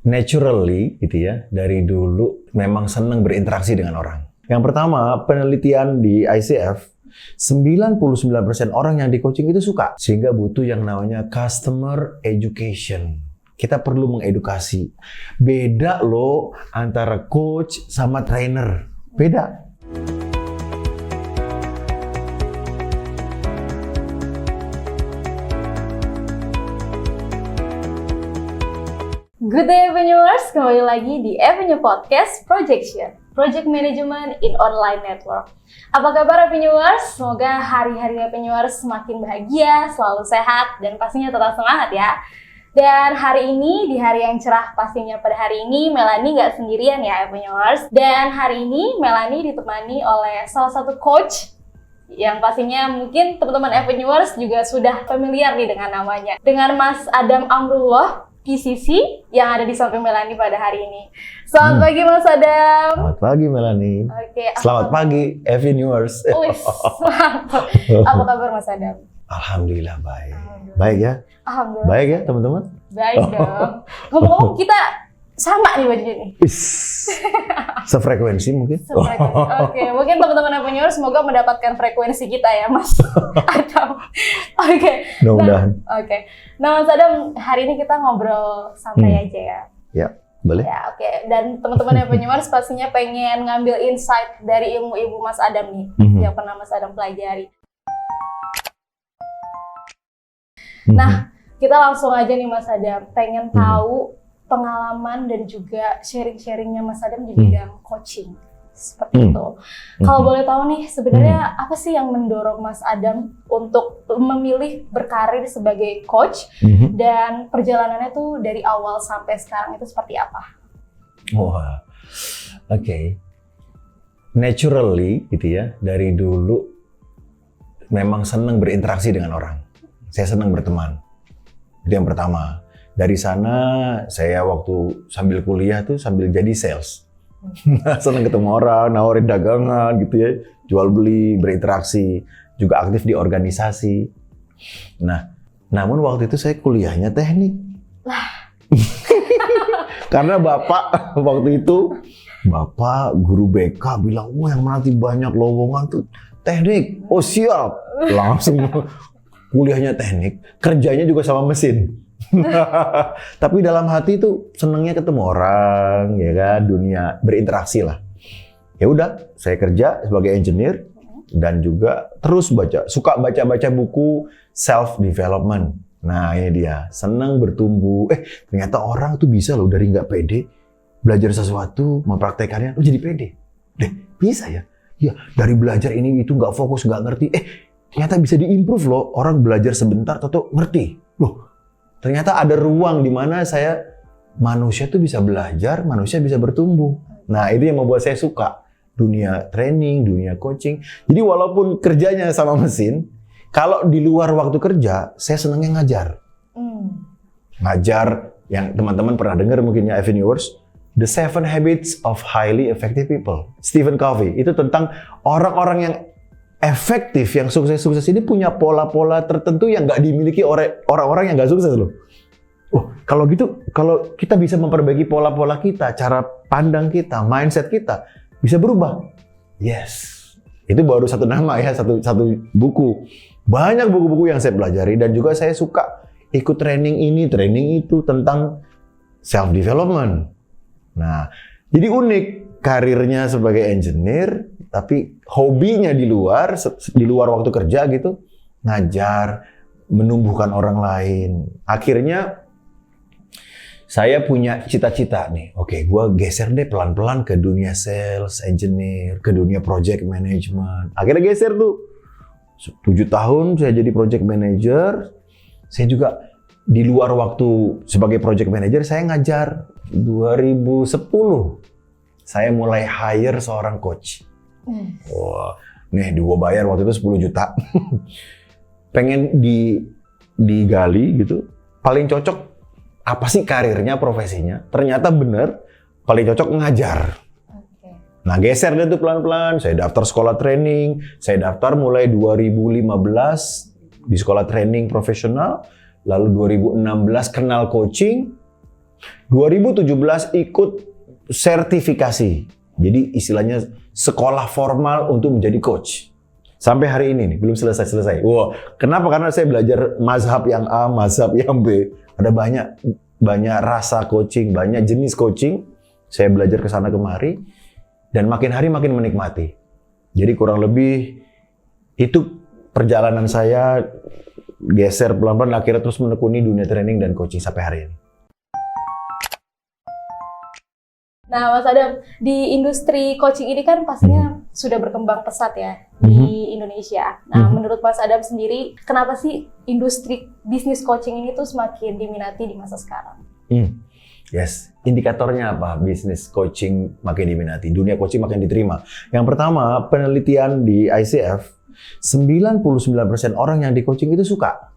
naturally gitu ya, dari dulu memang senang berinteraksi dengan orang. Yang pertama, penelitian di ICF, 99% orang yang di coaching itu suka. Sehingga butuh yang namanya customer education. Kita perlu mengedukasi. Beda loh antara coach sama trainer. Beda. Good day Avenuers, kembali lagi di Avenue Podcast Projection, Project Management in Online Network. Apa kabar Avenuers? Semoga hari-hari Avenuers semakin bahagia, selalu sehat, dan pastinya tetap semangat ya. Dan hari ini, di hari yang cerah pastinya pada hari ini, Melanie nggak sendirian ya Avenuers. Dan hari ini Melanie ditemani oleh salah satu coach yang pastinya mungkin teman-teman Avenuers juga sudah familiar nih dengan namanya. Dengan Mas Adam Amrullah, PCC yang ada di samping Melanie pada hari ini. Selamat pagi Mas Adam. Selamat pagi Melanie. Oke. Selamat pagi Avenuers. Mantap. Apa kabar Mas Adam? Alhamdulillah baik. Baik ya? Alhamdulillah. Baik ya teman-teman? Baik dong. Ngomong-ngomong kita sama nih bajunya nih. Sefrekuensi mungkin? Oke, mungkin teman-teman Avenuers semoga mendapatkan frekuensi kita ya Mas. Atau oke. Mudah-mudahan. Oke. Nah Mas Adam, hari ini kita ngobrol santai aja ya. Ya, boleh. Ya, oke. Dan teman-teman Avenuers pastinya pengen ngambil insight dari ilmu-ilmu Mas Adam nih yang pernah Mas Adam pelajari. Nah, kita langsung aja nih Mas Adam, pengen tahu pengalaman dan juga sharing-sharingnya Mas Adam di bidang coaching. Seperti itu. Kalau boleh tahu nih, sebenarnya apa sih yang mendorong Mas Adam untuk memilih berkarir sebagai coach dan perjalanannya tuh dari awal sampai sekarang itu seperti apa? Wah, oke. Naturally gitu ya, dari dulu memang senang berinteraksi dengan orang. Saya senang berteman. Itu yang pertama. Dari sana saya waktu sambil kuliah tuh sambil jadi sales. Senang ketemu orang, nawarin dagangan gitu ya, jual beli, berinteraksi, juga aktif di organisasi. Nah, namun waktu itu saya kuliahnya teknik. Karena bapak waktu itu, bapak guru BK bilang, wah yang nanti banyak lowongan tuh teknik. Oh siap, langsung kuliahnya teknik, kerjanya juga sama mesin. Tapi dalam hati itu senangnya ketemu orang, ya kan, dunia berinteraksi lah. Ya udah, saya kerja sebagai engineer dan juga terus suka baca buku self development. Nah ini dia, senang bertumbuh. Ternyata orang tuh bisa loh dari nggak pede belajar sesuatu, mempraktekannya, jadi pede. Bisa ya? Ya dari belajar ini itu nggak fokus, nggak ngerti. Ternyata bisa diimprove loh. Orang belajar sebentar, atau ngerti. Loh. Ternyata ada ruang di mana manusia tuh bisa belajar, manusia bisa bertumbuh. Nah, itu yang membuat saya suka dunia training, dunia coaching. Jadi walaupun kerjanya sama mesin, kalau di luar waktu kerja, saya senangnya ngajar. Ngajar yang teman-teman pernah dengar mungkin ya, Avenuers, The 7 Habits of Highly Effective People. Stephen Covey, itu tentang orang-orang yang efektif, yang sukses-sukses ini punya pola-pola tertentu yang nggak dimiliki oleh orang-orang yang nggak sukses loh. Kalau gitu, kalau kita bisa memperbaiki pola-pola kita, cara pandang kita, mindset kita, bisa berubah. Yes, itu baru satu nama ya, satu buku. Banyak buku-buku yang saya pelajari dan juga saya suka ikut training ini, training itu tentang self-development. Nah, jadi unik karirnya sebagai engineer, tapi hobinya di luar waktu kerja gitu, ngajar, menumbuhkan orang lain. Akhirnya saya punya cita-cita nih, oke, gue geser deh pelan-pelan ke dunia sales, engineer, ke dunia project management. Akhirnya geser tuh, 7 tahun saya jadi project manager. Saya juga di luar waktu sebagai project manager, saya ngajar. 2010, saya mulai hire seorang coach. Wah, nih gue bayar waktu itu 10 juta. Pengen digali gitu, paling cocok apa sih karirnya, profesinya. Ternyata bener, paling cocok ngajar. Nah geser deh tuh pelan-pelan, saya daftar sekolah training, saya daftar mulai 2015 di sekolah training profesional, lalu 2016 kenal coaching, 2017 ikut sertifikasi. Jadi istilahnya sekolah formal untuk menjadi coach. Sampai hari ini nih, belum selesai-selesai. Wow, kenapa? Karena saya belajar mazhab yang A, mazhab yang B. Ada banyak rasa coaching, banyak jenis coaching. Saya belajar ke sana kemari dan makin hari makin menikmati. Jadi kurang lebih itu perjalanan saya geser pelan-pelan akhirnya terus menekuni dunia training dan coaching sampai hari ini. Nah, Mas Adam, di industri coaching ini kan pastinya sudah berkembang pesat ya di Indonesia. Nah, menurut Mas Adam sendiri, kenapa sih industri bisnis coaching ini tuh semakin diminati di masa sekarang? Yes, indikatornya apa? Bisnis coaching makin diminati, dunia coaching makin diterima. Yang pertama, penelitian di ICF, 99% orang yang di coaching itu suka.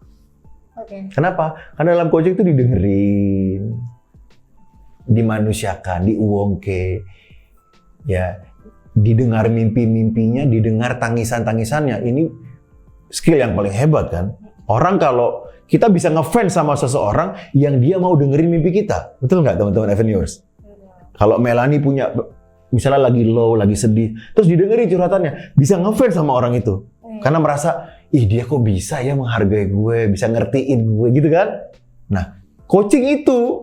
Oke. Kenapa? Karena dalam coaching itu didengerin, dimanusiakan, diuongke, ya, didengar mimpi-mimpinya, didengar tangisan-tangisannya. Ini skill yang paling hebat kan? Orang kalau kita bisa ngefans sama seseorang yang dia mau dengerin mimpi kita. Betul nggak teman-teman Avenuers? Kalau Melanie punya, misalnya lagi low, lagi sedih, terus didengerin curhatannya, bisa ngefans sama orang itu. Karena merasa, ih dia kok bisa ya menghargai gue, bisa ngertiin gue gitu kan? Nah, coaching itu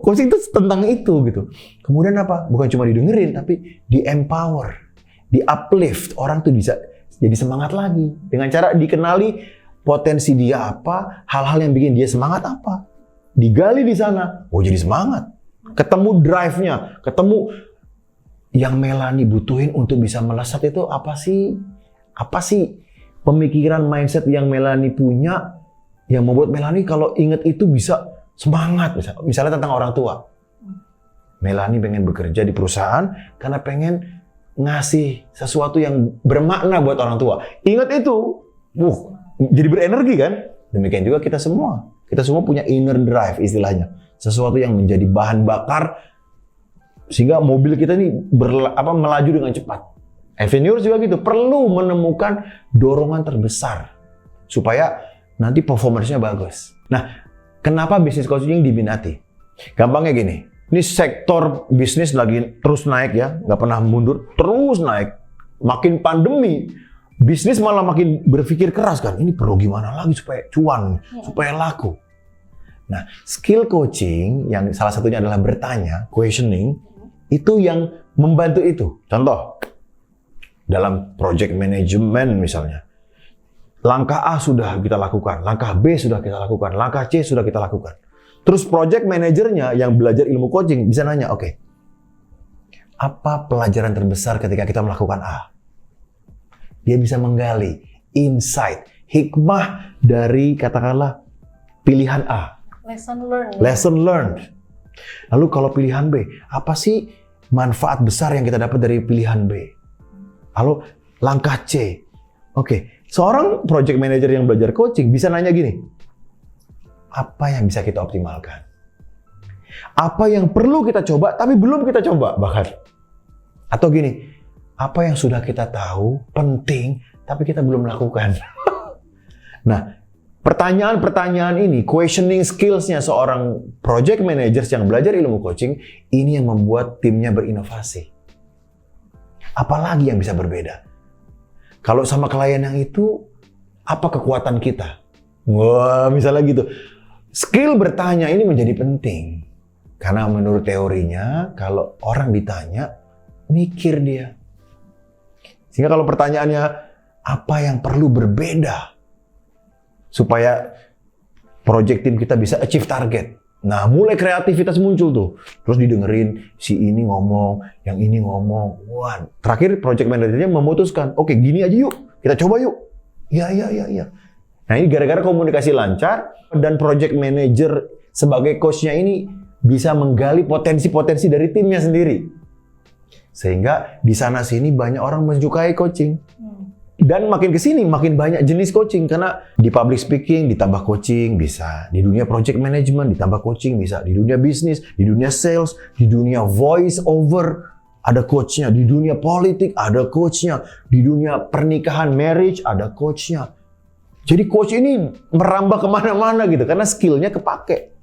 tentang itu gitu. Kemudian apa? Bukan cuma didengerin, tapi di-empower, di-uplift. Orang tuh bisa jadi semangat lagi. Dengan cara dikenali potensi dia apa, hal-hal yang bikin dia semangat apa. Digali di sana, oh jadi semangat. Ketemu drive-nya, ketemu yang Melanie butuhin untuk bisa melesat itu apa sih? Apa sih pemikiran mindset yang Melanie punya yang membuat Melanie kalau inget itu bisa semangat. Misalnya tentang orang tua. Melanie pengen bekerja di perusahaan karena pengen ngasih sesuatu yang bermakna buat orang tua. Ingat itu. Jadi berenergi kan? Demikian juga kita semua. Kita semua punya inner drive istilahnya. Sesuatu yang menjadi bahan bakar sehingga mobil kita ini melaju dengan cepat. Avenuers juga gitu. Perlu menemukan dorongan terbesar supaya nanti performance-nya bagus. Nah, kenapa bisnis coaching diminati? Gampangnya gini. Ini sektor bisnis lagi terus naik ya. Nggak pernah mundur. Terus naik. Makin pandemi, bisnis malah makin berpikir keras kan, ini perlu gimana lagi supaya cuan, supaya laku. Nah, skill coaching yang salah satunya adalah bertanya, questioning, itu yang membantu itu. Contoh, dalam project management misalnya, langkah A sudah kita lakukan, langkah B sudah kita lakukan, langkah C sudah kita lakukan. Terus project manajernya yang belajar ilmu coaching bisa nanya, oke, apa pelajaran terbesar ketika kita melakukan A? Dia bisa menggali insight, hikmah dari katakanlah pilihan A. Lesson learned. Lalu kalau pilihan B, apa sih manfaat besar yang kita dapat dari pilihan B? Lalu langkah C. Oke, seorang project manager yang belajar coaching bisa nanya gini, apa yang bisa kita optimalkan? Apa yang perlu kita coba tapi belum kita coba bahkan? Atau gini, apa yang sudah kita tahu penting tapi kita belum lakukan? Nah, pertanyaan-pertanyaan ini, questioning skills-nya seorang project manager yang belajar ilmu coaching, ini yang membuat timnya berinovasi. Apalagi yang bisa berbeda? Kalau sama klien yang itu, apa kekuatan kita? Wah, misalnya gitu. Skill bertanya ini menjadi penting. Karena menurut teorinya, kalau orang ditanya, mikir dia. Sehingga kalau pertanyaannya, apa yang perlu berbeda supaya project tim kita bisa achieve target? Nah, mulai kreativitas muncul tuh. Terus didengerin, si ini ngomong, yang ini ngomong. Wah, terakhir project manajernya memutuskan, oke, gini aja yuk, kita coba yuk. Ya. Nah, ini gara-gara komunikasi lancar dan project manager sebagai coach-nya ini bisa menggali potensi-potensi dari timnya sendiri. Sehingga di sana sini banyak orang menyukai coaching. Dan makin kesini makin banyak jenis coaching karena di public speaking ditambah coaching bisa, di dunia project management ditambah coaching bisa, di dunia bisnis, di dunia sales, di dunia voice over ada coachnya, di dunia politik ada coachnya, di dunia pernikahan marriage ada coachnya. Jadi coach ini merambah kemana-mana gitu karena skillnya kepake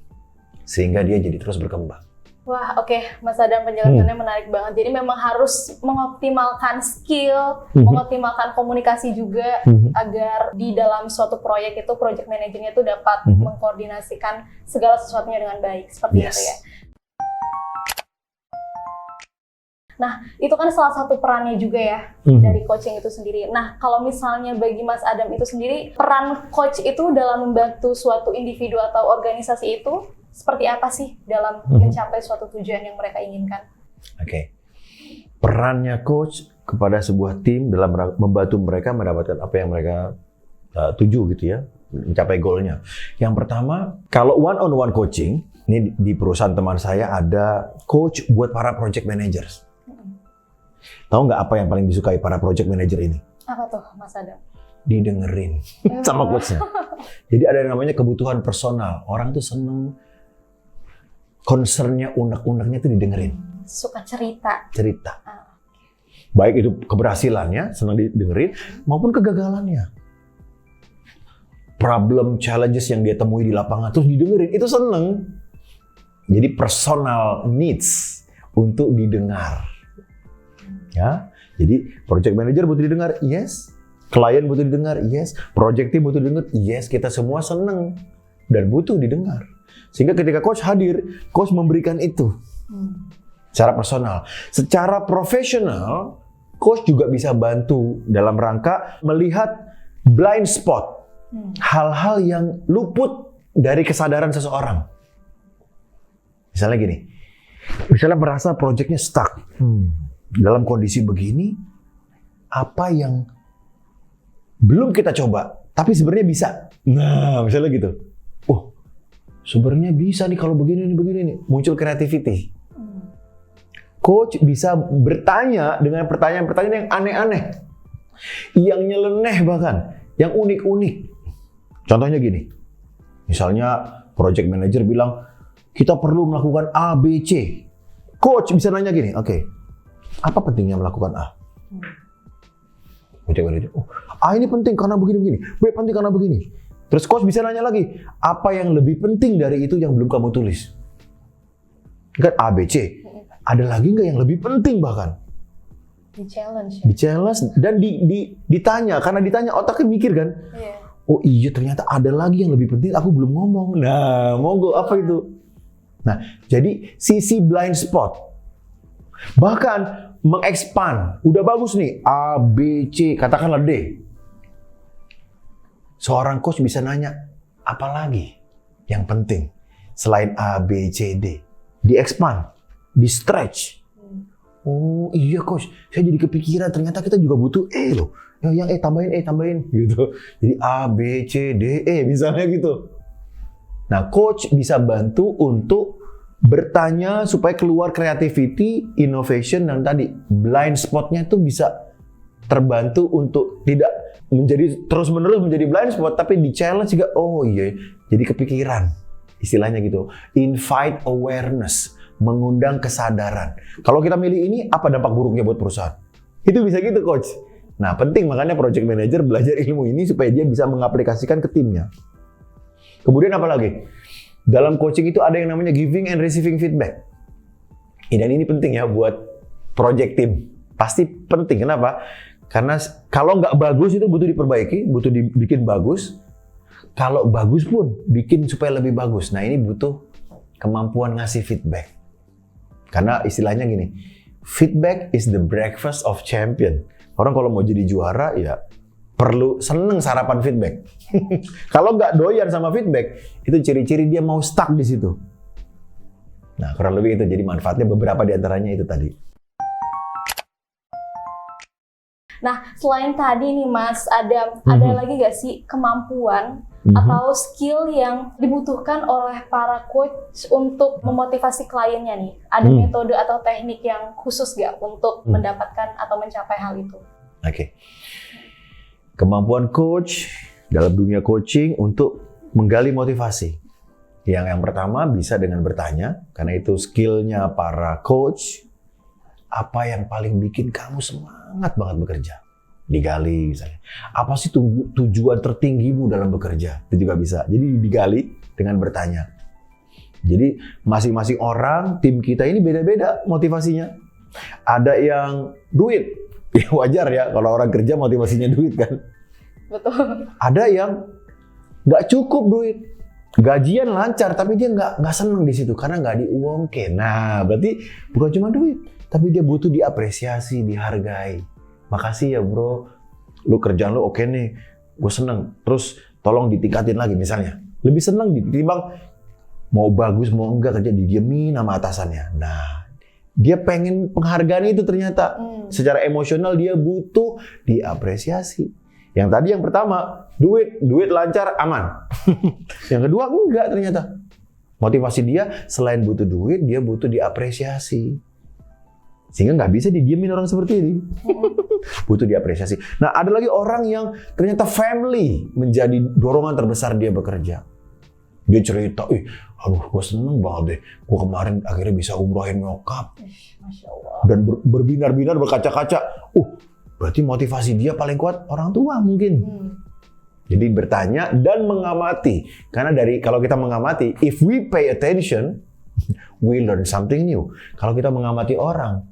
sehingga dia jadi terus berkembang. Wah, oke, Mas Adam, penjelasannya menarik banget. Jadi memang harus mengoptimalkan skill, mengoptimalkan komunikasi juga agar di dalam suatu proyek itu project manajernya itu dapat mengkoordinasikan segala sesuatunya dengan baik, seperti itu ya. Nah, itu kan salah satu perannya juga ya dari coaching itu sendiri. Nah, kalau misalnya bagi Mas Adam itu sendiri, peran coach itu dalam membantu suatu individu atau organisasi itu seperti apa sih dalam mencapai suatu tujuan yang mereka inginkan? Oke. Perannya coach kepada sebuah tim dalam membantu mereka mendapatkan apa yang mereka tuju gitu ya, mencapai goalnya. Yang pertama, kalau one-on-one coaching, ini di perusahaan teman saya ada coach buat para project managers. Tahu nggak apa yang paling disukai para project manager ini? Apa tuh, Mas Adam? Didengerin sama coachnya. Jadi ada yang namanya kebutuhan personal. Orang tuh seneng concernnya, unek-uneknya tuh didengerin. Suka cerita. Baik itu keberhasilannya, senang didengerin, maupun kegagalannya. Problem, challenges yang dia temui di lapangan, terus didengerin, itu seneng. Jadi personal needs untuk didengar. Ya, jadi project manager butuh didengar, yes. Klien butuh didengar, yes. Project team butuh didengar, yes. Kita semua seneng dan butuh didengar. Sehingga ketika coach hadir, coach memberikan itu secara personal. Secara profesional, coach juga bisa bantu dalam rangka melihat blind spot. Hal-hal yang luput dari kesadaran seseorang. Misalnya gini, misalnya merasa projectnya stuck. Dalam kondisi begini, apa yang belum kita coba, tapi sebenarnya bisa. Nah, misalnya gitu. Oh, sebenarnya bisa nih kalau begini nih. Muncul creativity. Coach bisa bertanya dengan pertanyaan-pertanyaan yang aneh-aneh. Yang nyeleneh bahkan. Yang unik-unik. Contohnya gini. Misalnya project manager bilang, kita perlu melakukan A, B, C. Coach bisa nanya gini, oke. Apa pentingnya melakukan A? Project manager, oh, A ini penting karena begini-begini. B penting karena begini. Terus coach bisa nanya lagi, apa yang lebih penting dari itu yang belum kamu tulis? Kan A, B, C. Ada lagi nggak yang lebih penting bahkan? Di challenge. Di challenge dan ditanya. Karena ditanya otaknya mikir kan? Yeah. Oh iya ternyata ada lagi yang lebih penting aku belum ngomong. Nah, monggo apa itu? Nah, jadi sisi blind spot. Bahkan mengexpand. Udah bagus nih A, B, C, katakanlah D. Seorang coach bisa nanya, apa lagi yang penting selain A, B, C, D? Di-expand, di-stretch. Oh iya coach, saya jadi kepikiran ternyata kita juga butuh E loh. Yang tambahin gitu. Jadi A, B, C, D, E misalnya gitu. Nah coach bisa bantu untuk bertanya supaya keluar creativity, innovation, dan tadi blind spotnya tuh bisa terbantu untuk tidak menjadi terus-menerus menjadi blind spot, tapi di challenge juga, oh iya, jadi kepikiran. Istilahnya gitu, invite awareness, mengundang kesadaran. Kalau kita milih ini, apa dampak buruknya buat perusahaan? Itu bisa gitu coach. Nah penting makanya project manager belajar ilmu ini supaya dia bisa mengaplikasikan ke timnya. Kemudian apa lagi? Dalam coaching itu ada yang namanya giving and receiving feedback. Dan ini penting ya buat project team. Pasti penting. Kenapa? Karena kalau nggak bagus itu butuh diperbaiki, butuh dibikin bagus. Kalau bagus pun bikin supaya lebih bagus. Nah ini butuh kemampuan ngasih feedback. Karena istilahnya gini, feedback is the breakfast of champion. Orang kalau mau jadi juara ya perlu seneng sarapan feedback. Kalau nggak doyan sama feedback, itu ciri-ciri dia mau stuck di situ. Nah, kurang lebih itu. Jadi manfaatnya beberapa di antaranya itu tadi. Nah, selain tadi nih Mas Adam, ada lagi nggak sih kemampuan atau skill yang dibutuhkan oleh para coach untuk memotivasi kliennya nih? Ada metode atau teknik yang khusus nggak untuk mendapatkan atau mencapai hal itu? Oke. Kemampuan coach dalam dunia coaching untuk menggali motivasi. Yang pertama bisa dengan bertanya, karena itu skillnya para coach. Apa yang paling bikin kamu semangat banget bekerja? Digali misalnya. Apa sih tujuan tertinggimu dalam bekerja? Itu juga bisa. Jadi digali dengan bertanya. Jadi masing-masing orang, tim kita ini beda-beda motivasinya. Ada yang duit, ya wajar ya kalau orang kerja motivasinya duit kan. Betul. Ada yang nggak cukup duit, gajian lancar tapi dia nggak seneng di situ karena nggak diuangke. Nah berarti bukan cuma duit, tapi dia butuh diapresiasi, dihargai. Makasih ya bro, lu kerjaan lu oke nih, gue seneng. Terus tolong ditingkatin lagi misalnya. Lebih seneng ditimbang mau bagus mau enggak kerja didiemin sama atasannya. Nah, dia pengen penghargaan itu ternyata. Secara emosional dia butuh diapresiasi. Yang tadi yang pertama, duit lancar aman. Yang kedua enggak ternyata. Motivasi dia selain butuh duit, dia butuh diapresiasi. Sehingga nggak bisa didiemin orang seperti ini. Butuh diapresiasi. Nah, ada lagi orang yang ternyata family menjadi dorongan terbesar dia bekerja. Dia cerita, aduh gue seneng banget deh. Gue kemarin akhirnya bisa umrohin nyokap. Masya Allah. Dan berbinar-binar, berkaca-kaca. Berarti motivasi dia paling kuat orang tua mungkin. Jadi bertanya dan mengamati. Karena kalau kita mengamati, if we pay attention, we learn something new. Kalau kita mengamati orang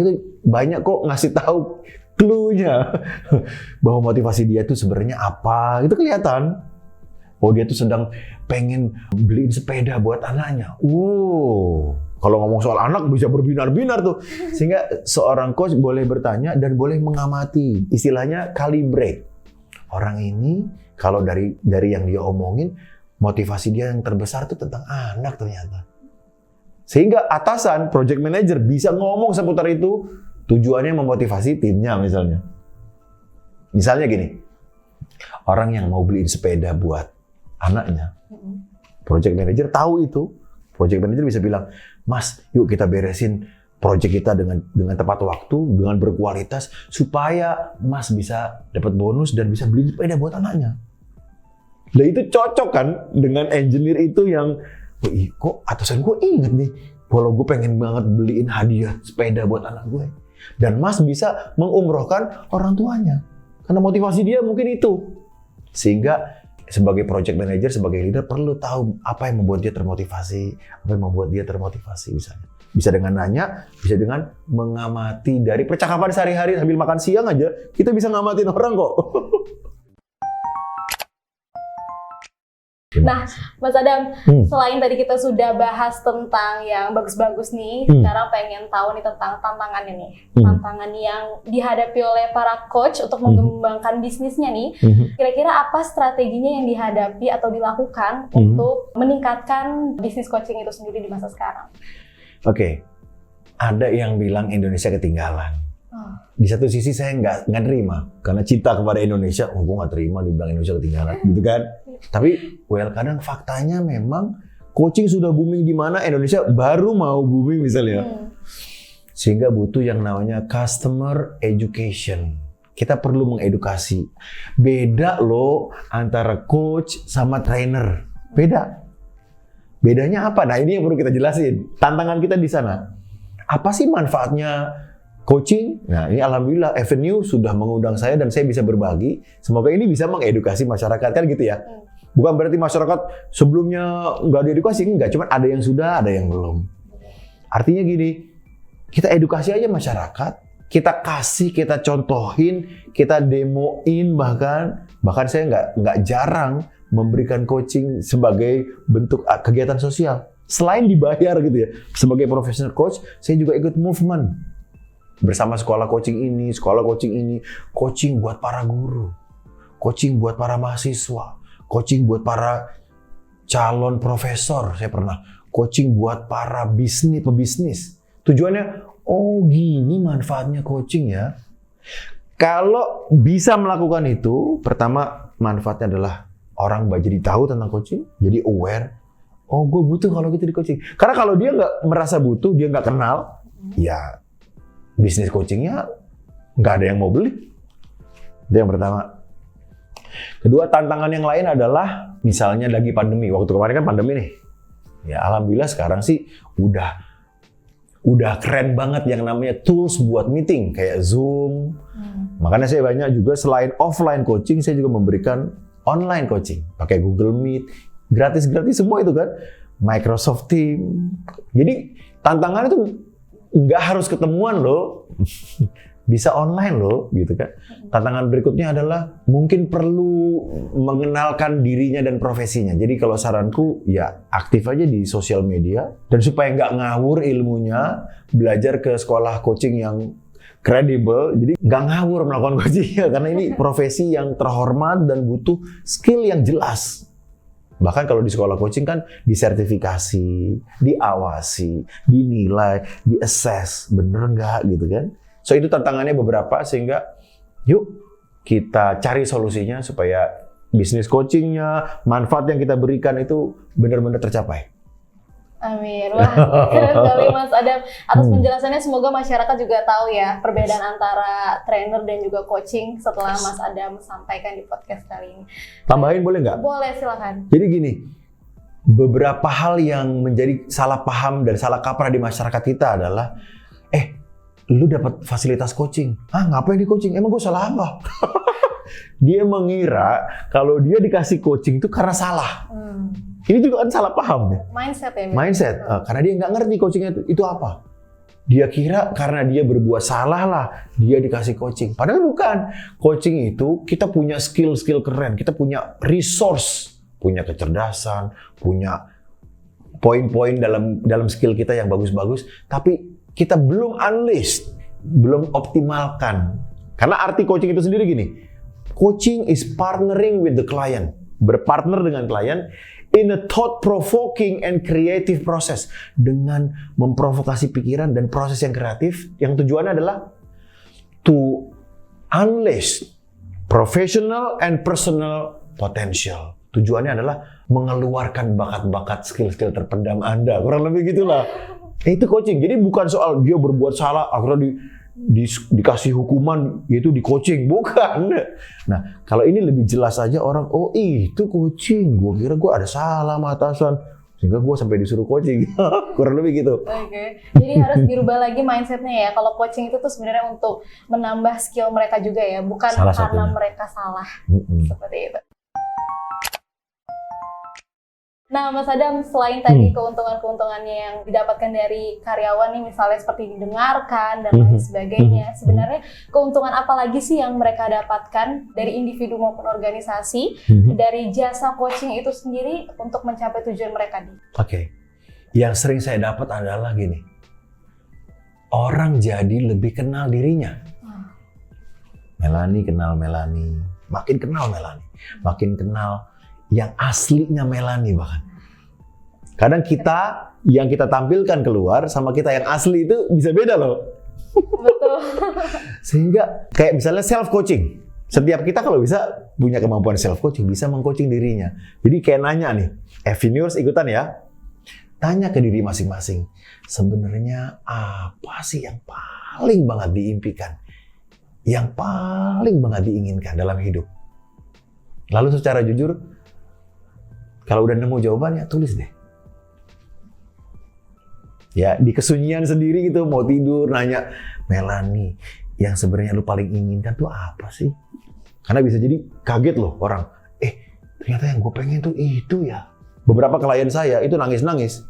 itu banyak kok ngasih tahu clue-nya bahwa motivasi dia itu sebenarnya apa. Itu kelihatan. Oh dia tuh sedang pengen beliin sepeda buat anaknya. Kalau ngomong soal anak bisa berbinar-binar tuh. Sehingga seorang coach boleh bertanya dan boleh mengamati. Istilahnya calibrate. Orang ini kalau dari yang dia omongin, motivasi dia yang terbesar tuh tentang anak ternyata. Sehingga atasan, project manager bisa ngomong seputar itu, tujuannya memotivasi timnya misalnya. Misalnya gini, orang yang mau beliin sepeda buat anaknya, project manager tahu itu, project manager bisa bilang, Mas, yuk kita beresin project kita dengan tepat waktu, dengan berkualitas, supaya Mas bisa dapat bonus dan bisa beli sepeda buat anaknya. Nah itu cocok kan dengan engineer itu yang, kok atasan gue inget nih, kalau gue pengen banget beliin hadiah sepeda buat anak gue. Dan Mas bisa mengumrohkan orang tuanya. Karena motivasi dia mungkin itu. Sehingga sebagai project manager, sebagai leader perlu tahu apa yang membuat dia termotivasi, apa yang membuat dia termotivasi misalnya. Bisa dengan nanya, bisa dengan mengamati dari percakapan sehari-hari sambil makan siang aja, kita bisa ngamatin orang kok. Nah, Mas Adam, selain tadi kita sudah bahas tentang yang bagus-bagus nih, sekarang pengen tahu nih tentang tantangannya nih. Tantangan yang dihadapi oleh para coach untuk mengembangkan bisnisnya nih. Kira-kira apa strateginya yang dihadapi atau dilakukan untuk meningkatkan bisnis coaching itu sendiri di masa sekarang? Oke, ada yang bilang Indonesia ketinggalan. Di satu sisi saya nggak terima karena cinta kepada Indonesia. Gue nggak terima dibilang Indonesia ketinggalan, gitu kan? Tapi kadang faktanya memang coaching sudah booming di mana Indonesia baru mau booming misalnya. Sehingga butuh yang namanya customer education. Kita perlu mengedukasi. Beda loh antara coach sama trainer. Beda. Bedanya apa? Nah ini yang perlu kita jelasin. Tantangan kita di sana. Apa sih manfaatnya coaching? Nah ini alhamdulillah Avenue sudah mengundang saya dan saya bisa berbagi. Semoga ini bisa mengedukasi masyarakat kan gitu ya. Bukan berarti masyarakat sebelumnya nggak diedukasi, enggak. Cuman ada yang sudah, ada yang belum. Artinya gini, kita edukasi aja masyarakat, kita kasih, kita contohin, kita demoin bahkan saya nggak jarang memberikan coaching sebagai bentuk kegiatan sosial. Selain dibayar gitu ya, sebagai professional coach, saya juga ikut movement bersama sekolah coaching ini, coaching buat para guru, coaching buat para mahasiswa, coaching buat para calon profesor, saya pernah coaching buat para pebisnis. Tujuannya, oh gini manfaatnya coaching ya. Kalau bisa melakukan itu, pertama manfaatnya adalah orang jadi tahu tentang coaching, jadi aware. Oh gue butuh kalau gitu di coaching. Karena kalau dia nggak merasa butuh, dia nggak kenal, ya bisnis coachingnya nggak ada yang mau beli. Itu yang pertama. Kedua, tantangan yang lain adalah misalnya lagi pandemi. Waktu kemarin kan pandemi nih. Ya alhamdulillah sekarang sih udah keren banget yang namanya tools buat meeting kayak Zoom. Makanya saya banyak juga selain offline coaching, saya juga memberikan online coaching. Pakai Google Meet, gratis semua itu kan. Microsoft Teams. Jadi tantangannya tuh nggak harus ketemuan loh. Bisa online loh, gitu kan. Tantangan berikutnya adalah mungkin perlu mengenalkan dirinya dan profesinya. Jadi kalau saranku ya aktif aja di sosial media dan supaya nggak ngawur ilmunya, belajar ke sekolah coaching yang kredibel. Jadi nggak ngawur melakukan coaching ya, karena ini profesi yang terhormat dan butuh skill yang jelas. Bahkan kalau di sekolah coaching kan disertifikasi, diawasi, dinilai, di-assess, bener nggak gitu kan. So itu tantangannya beberapa, sehingga yuk kita cari solusinya supaya bisnis coachingnya, manfaat yang kita berikan itu benar-benar tercapai. Amin. Wah, keren sekali Mas Adam. Atas penjelasannya, semoga masyarakat juga tahu ya perbedaan antara trainer dan juga coaching setelah Mas Adam sampaikan di podcast kali ini. Tambahin boleh nggak? Boleh, silakan. Jadi gini, beberapa hal yang menjadi salah paham dan salah kaprah di masyarakat kita adalah, lu dapat fasilitas coaching. Ngapain di coaching? Emang gue salah apa? Dia mengira kalau dia dikasih coaching itu karena salah. Ini juga kan salah paham ya. Mindset ya? Mindset. Karena dia nggak ngerti coachingnya itu apa. Dia kira karena dia berbuat salah lah, dia dikasih coaching. Padahal bukan. Coaching itu kita punya skill-skill keren. Kita punya resource. Punya kecerdasan. Punya poin-poin dalam skill kita yang bagus-bagus. Tapi kita belum unleash, belum optimalkan. Karena arti coaching itu sendiri gini, coaching is partnering with the client, berpartner dengan klien in a thought-provoking and creative process, dengan memprovokasi pikiran dan proses yang kreatif, yang tujuannya adalah to unleash professional and personal potential. Tujuannya adalah mengeluarkan bakat-bakat skill-skill terpendam Anda, kurang lebih gitulah. Itu coaching. Jadi bukan soal dia berbuat salah akhirnya dikasih hukuman, yaitu di coaching, bukan. Nah, kalau ini lebih jelas aja orang, oh itu coaching. Gue kira gue ada salah sama atasan, sehingga gue sampai disuruh coaching. Kurang lebih gitu. Oke. Jadi harus dirubah lagi mindsetnya ya. Kalau coaching itu tuh sebenarnya untuk menambah skill mereka juga ya, bukan Salah karena satunya. mereka salah. Seperti itu. Nah, Mas Adam, selain tadi keuntungan-keuntungannya yang didapatkan dari karyawan nih, misalnya seperti didengarkan dan lain sebagainya, sebenarnya keuntungan apa lagi sih yang mereka dapatkan dari individu maupun organisasi dari jasa coaching itu sendiri untuk mencapai tujuan mereka nih? Oke. Yang sering saya dapat adalah gini, orang jadi lebih kenal dirinya. Melanie kenal Melanie, makin kenal Melanie, makin kenal yang aslinya Melanie bahkan. Kadang kita yang kita tampilkan keluar sama kita yang asli itu bisa beda loh. Betul. Sehingga kayak misalnya self coaching. Setiap kita kalau bisa punya kemampuan self coaching, bisa mengcoaching dirinya. Jadi kayak nanya nih, viewers ikutan ya. Tanya ke diri masing-masing, sebenarnya apa sih yang paling banget diimpikan? Yang paling banget diinginkan dalam hidup? Lalu secara jujur, kalau udah nemu jawabannya, tulis deh. Ya, di kesunyian sendiri gitu, mau tidur, nanya, Melanie, yang sebenarnya lu paling inginkan tuh apa sih? Karena bisa jadi kaget loh orang, ternyata yang gue pengen tuh itu ya. Beberapa klien saya itu nangis-nangis.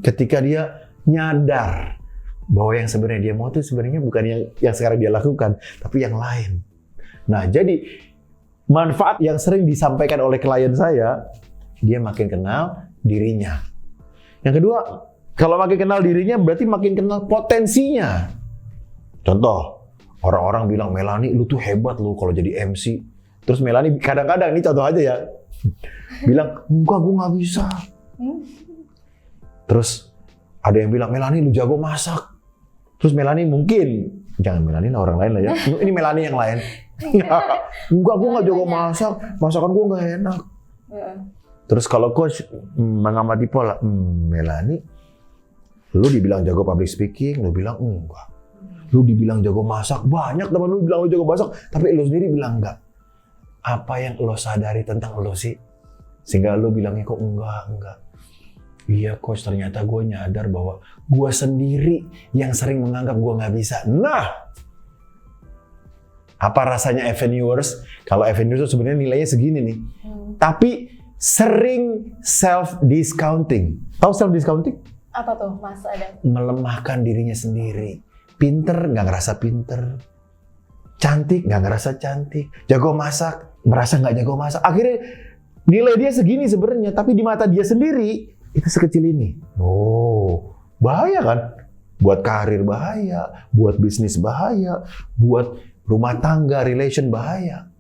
Ketika dia nyadar bahwa yang sebenarnya dia mau tuh sebenarnya bukan yang sekarang dia lakukan, tapi yang lain. Nah, jadi manfaat yang sering disampaikan oleh klien saya, dia makin kenal dirinya. Yang kedua, kalau makin kenal dirinya berarti makin kenal potensinya. Contoh, orang-orang bilang, Melanie lu tuh hebat lu kalau jadi MC. Terus Melanie kadang-kadang, ini contoh aja ya, bilang, enggak gue gak bisa. Terus ada yang bilang, Melanie lu jago masak. Terus Melanie mungkin, jangan Melanie lah, orang lain lah ya. Ini Melanie yang lain. Enggak, gue gak jago masak. Masakan gue gak enak. Terus kalau coach mengamati pola, Melanie, lu dibilang jago public speaking, lu bilang enggak. Lu dibilang jago masak, banyak teman lu bilang lu jago masak, tapi lu sendiri bilang enggak. Apa yang lu sadari tentang lu sih? Sehingga lu bilangnya kok enggak. Iya coach, ternyata gue nyadar bahwa gue sendiri yang sering menganggap gue nggak bisa. Nah, apa rasanya Avenue Wars? Kalau Avenue itu sebenarnya nilainya segini nih. Tapi sering self-discounting. Tahu self-discounting? Apa tuh Mas Adam? Melemahkan dirinya sendiri. Pinter, nggak ngerasa pinter. Cantik, nggak ngerasa cantik. Jago masak, merasa nggak jago masak. Akhirnya nilai dia segini sebenarnya, tapi di mata dia sendiri, itu sekecil ini. Oh, bahaya kan? Buat karir bahaya, buat bisnis bahaya, buat rumah tangga, relation bahaya.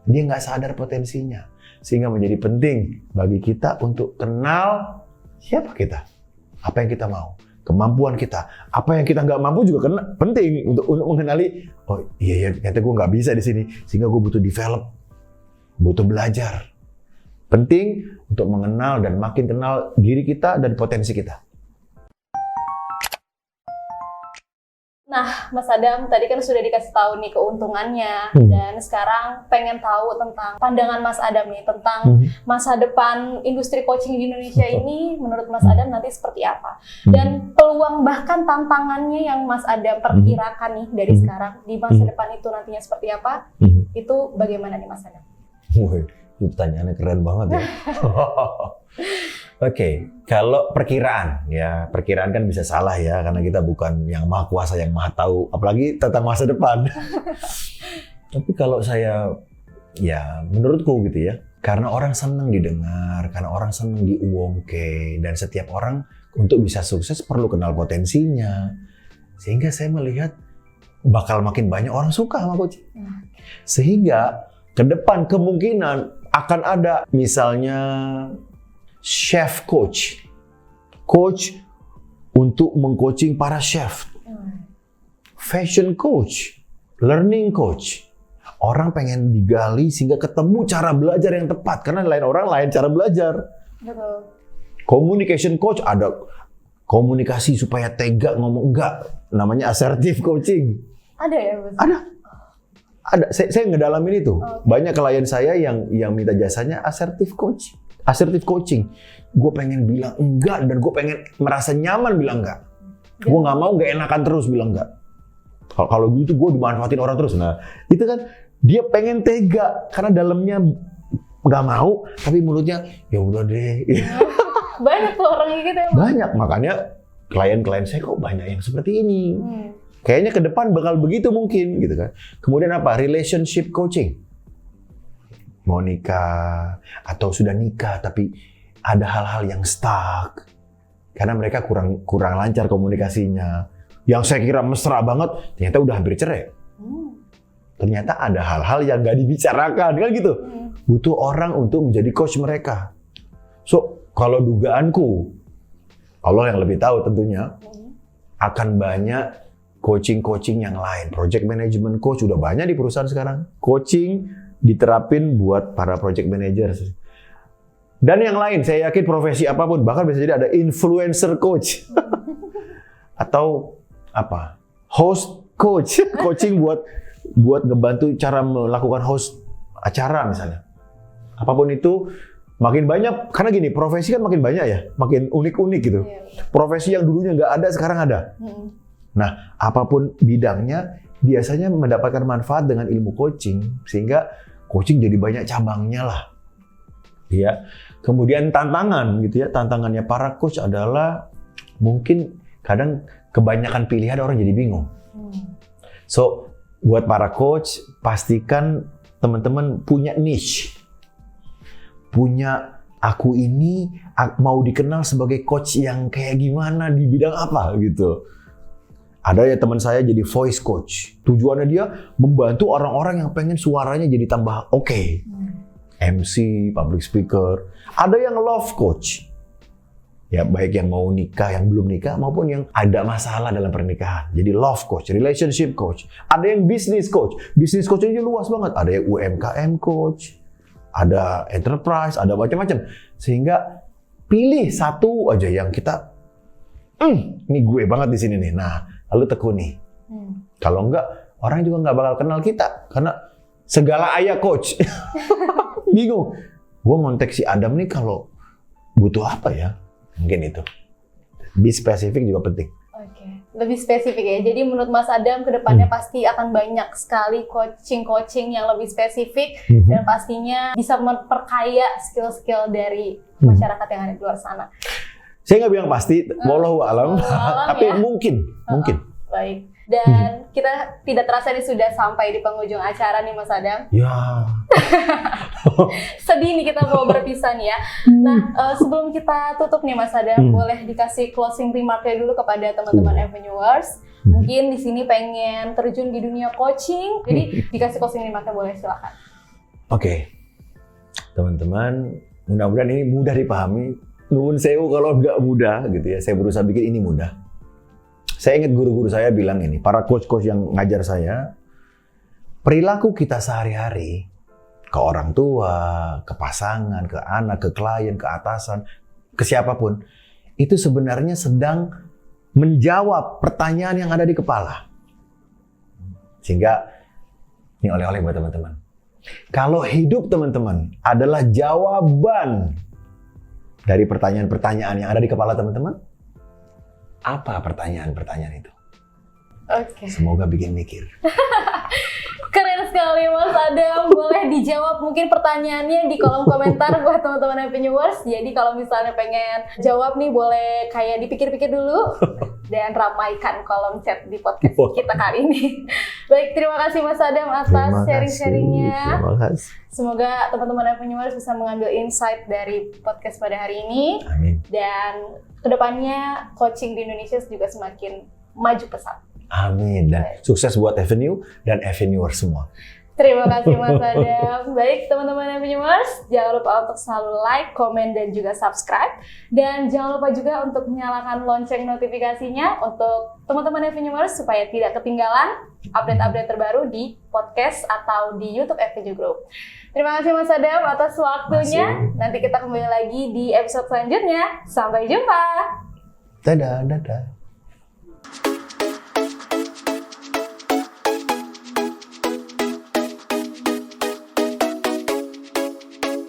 Dia nggak sadar potensinya. Sehingga menjadi penting bagi kita untuk kenal siapa kita. Apa yang kita mau, kemampuan kita. Apa yang kita nggak mampu juga penting untuk mengenali, oh iya, ternyata gue nggak bisa di sini. Sehingga gue butuh develop, butuh belajar. Penting untuk mengenal dan makin kenal diri kita dan potensi kita. Nah, Mas Adam, tadi kan sudah dikasih tahu nih keuntungannya, dan sekarang pengen tahu tentang pandangan Mas Adam nih, tentang masa depan industri coaching di Indonesia ini, menurut Mas Adam nanti seperti apa? Dan peluang bahkan tantangannya yang Mas Adam perkirakan nih dari sekarang, di masa depan itu nantinya seperti apa? Itu bagaimana nih Mas Adam? Wih, itu pertanyaannya keren banget ya. Oke, kalau perkiraan kan bisa salah ya, karena kita bukan yang maha kuasa, yang maha tahu, apalagi tentang masa depan. Tapi kalau saya, ya menurutku gitu ya, karena orang senang didengar, karena orang senang diuongke, dan setiap orang untuk bisa sukses perlu kenal potensinya. Sehingga saya melihat bakal makin banyak orang suka sama coaching. Sehingga ke depan kemungkinan akan ada misalnya chef coach untuk meng-coaching para chef, fashion coach, learning coach. Orang pengen digali sehingga ketemu cara belajar yang tepat, karena lain orang lain cara belajar. Betul. Communication coach, ada komunikasi supaya tega ngomong, enggak, namanya assertive coaching. Ada ya, Mas? Ada. Saya ngedalamin itu. Banyak klien saya yang minta jasanya assertive coaching. Gue pengen bilang enggak, dan gue pengen merasa nyaman bilang enggak. Gue nggak mau nggak enakan terus bilang enggak. Kalau gitu gue dimanfaatin orang terus. Nah, itu kan dia pengen tega karena dalamnya nggak mau, tapi mulutnya ya udah deh. Banyak tuh orang gitu ya, Mas? Banyak, makanya klien-klien saya kok banyak yang seperti ini. Kayaknya ke depan bakal begitu mungkin gitu kan. Kemudian apa? Relationship coaching. Mau nikah atau sudah nikah tapi ada hal-hal yang stuck karena mereka kurang lancar komunikasinya. Yang saya kira mesra banget ternyata udah hampir cerai. Ternyata ada hal-hal yang nggak dibicarakan kan gitu. Butuh orang untuk menjadi coach mereka. So kalau dugaanku, Allah yang lebih tahu tentunya, akan banyak coaching yang lain. Project management coach udah banyak di perusahaan sekarang. Coaching diterapin buat para project manager. Dan yang lain, saya yakin profesi apapun, bahkan bisa jadi ada influencer coach. Atau apa? Host coach. Coaching buat ngebantu cara melakukan host acara misalnya. Apapun itu, makin banyak, karena gini, profesi kan makin banyak ya, makin unik-unik gitu. Profesi yang dulunya nggak ada, sekarang ada. Nah, apapun bidangnya, biasanya mendapatkan manfaat dengan ilmu coaching, sehingga coaching jadi banyak cabangnya lah. Ya. Kemudian tantangan gitu ya, tantangannya para coach adalah mungkin kadang kebanyakan pilihan orang jadi bingung. So, buat para coach, pastikan teman-teman punya niche. Punya, aku ini mau dikenal sebagai coach yang kayak gimana, di bidang apa gitu. Ada ya teman saya jadi voice coach. Tujuannya dia membantu orang-orang yang pengen suaranya jadi tambah oke. MC, public speaker. Ada yang love coach. Ya baik yang mau nikah, yang belum nikah, maupun yang ada masalah dalam pernikahan. Jadi love coach, relationship coach. Ada yang business coach. Business coach aja luas banget. Ada yang UMKM coach. Ada enterprise, ada macam-macam. Sehingga pilih satu aja yang kita, ini gue banget di sini nih. Nah, lalu tekuni. Kalau enggak, orang juga nggak bakal kenal kita. Karena segala ayah coach. Bingung. Gue ngontek si Adam nih kalau butuh apa ya? Mungkin itu. Be spesifik juga penting. Oke. Lebih spesifik ya. Jadi menurut Mas Adam kedepannya pasti akan banyak sekali coaching yang lebih spesifik dan pastinya bisa memperkaya skill-skill dari masyarakat yang ada di luar sana. Saya nggak bilang pasti, wallahu alam, tapi ya? mungkin. Baik. Dan kita tidak terasa ini sudah sampai di penghujung acara nih Mas Adam. Ya. Sedih nih kita mau berpisah nih ya. Nah, sebelum kita tutup nih Mas Adam, boleh dikasih closing remark-nya dulu kepada teman-teman Avenuers. Mungkin di sini pengen terjun di dunia coaching, jadi dikasih closing remark-nya, boleh silakan. Oke. Teman-teman, mudah-mudahan ini mudah dipahami. Nuwun sewu kalau nggak mudah gitu ya. Saya berusaha bikin ini mudah. Saya ingat guru-guru saya bilang ini, para coach-coach yang ngajar saya, perilaku kita sehari-hari ke orang tua, ke pasangan, ke anak, ke klien, ke atasan, ke siapapun, itu sebenarnya sedang menjawab pertanyaan yang ada di kepala. Sehingga, ini oleh-oleh buat teman-teman. Kalau hidup teman-teman adalah jawaban dari pertanyaan-pertanyaan yang ada di kepala teman-teman, apa pertanyaan-pertanyaan itu? Oke. Semoga bikin mikir. Keren sekali Mas Adam. Boleh dijawab mungkin pertanyaannya di kolom komentar buat teman-teman Avenuers. Jadi kalau misalnya pengen jawab nih, boleh kayak dipikir-pikir dulu dan ramaikan kolom chat di podcast kita kali ini. Baik, terima kasih Mas Adam atas sharing-sharingnya. Terima kasih. Semoga teman-teman Avenuers bisa mengambil insight dari podcast pada hari ini. Amin. Dan kedepannya coaching di Indonesia juga semakin maju pesat. Amin. Dan sukses buat Avenue dan Avenuers semua. Terima kasih Mas Adam. Baik teman-teman Avenuers, jangan lupa untuk selalu like, komen, dan juga subscribe. Dan jangan lupa juga untuk menyalakan lonceng notifikasinya untuk teman-teman Avenuers supaya tidak ketinggalan update-update terbaru di podcast atau di YouTube Avenue Group. Terima kasih Mas Adam atas waktunya. Nanti kita kembali lagi di episode selanjutnya. Sampai jumpa. Dadah.